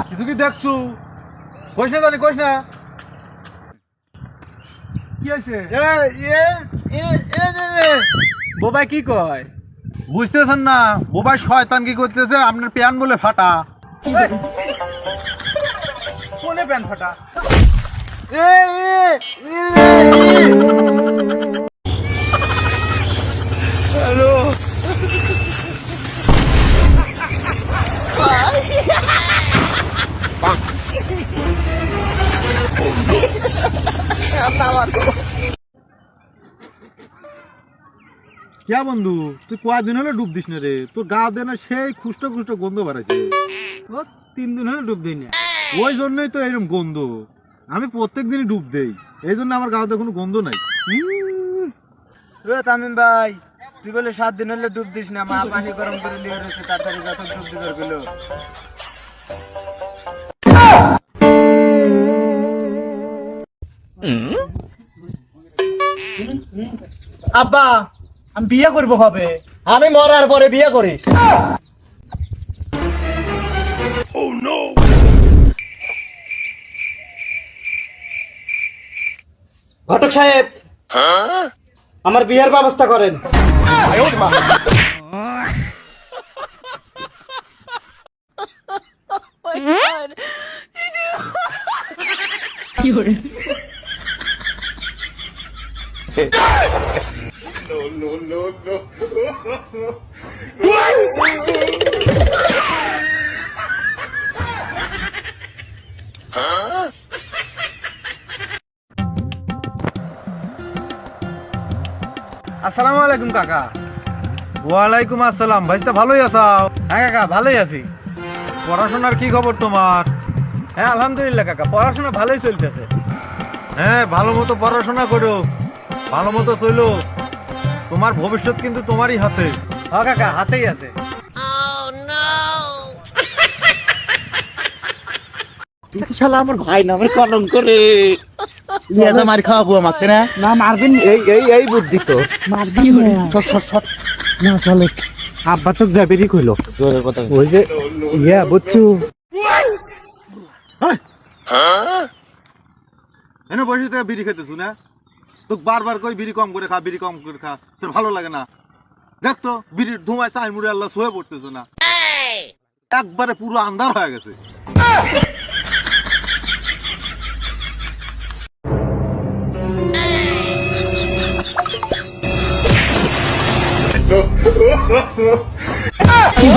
কিছু কি দেখছু? কইস না জানি, কইস না। কি আছে বোবাই কি কয়? বুঝতেছেন না বোবাই শয়তান কি করতেছে? আপনার প্যান বলে ফাটা। কোনে প্যান ফাটা? হ্যালো, কে বন্ধু, তুই কয়দিন হলে ডুব দিস না রে? তোর গা দিয়ে না সেই খুষ্ট খুষ্ট গন্ধ বাড়াইছে। 3 দিন হলো ডুব দিই না। ওই জন্যই তো এরকম গন্ধ। আমি প্রত্যেক দিনই ডুব দেই, এই জন্য আমার গাতে কোনো গন্ধ নাই। তামিম ভাই, তুই বলে 7 দিন হলে ডুব দিস না, মা পানি গরম করে নিয়ে রয়েছে, তাড়াতাড়ি যত ডুব দিতে গেল। আব্বা, আমি বিয়ে করবো হবে। আমি মরার পরে বিয়ে করিস। ঘটক সাহেব, আমার বিয়ের ব্যবস্থা করেন। আসসালামু আলাইকুম কাকা। ওয়ালাইকুম আসসালাম। ভাইস্তা ভালোই আছাও? হ্যাঁ কাকা, ভালোই আছি। পড়াশোনার কি খবর তোমার? হ্যাঁ আলহামদুলিল্লাহ কাকা, পড়াশোনা ভালোই চলতেছে। হ্যাঁ, ভালো মতো পড়াশোনা করো, ভালো মতো চলো। তোমার ভবিষ্যৎ কিন্তু তোমারই হাতে। হ্যাঁ কাকা, হাতেই আছে। তুই তো শালা আমার ভাই নামের কলঙ্ক রে। মার খাওয়াবো আমাকে না? না মারবেন। এই বুদ্ধি তো মারবি না। চলে আব্বা তো যাবেরই কইলো। ওই যে বুঝছু, এনে বসে থেকে বিড়ি খেতেছু না? তোকে বারবার কই বিড়ি কম করে খা, বিড়ি কম করে খা। তোর ভালো লাগে না? দেখ তো বিড়ির ধোঁয়ায় চাই মুড়ে আল্লাহ শুয়ে পড়তেছ না, একবারে পুরো আন্ধার হয়ে গেছে। কি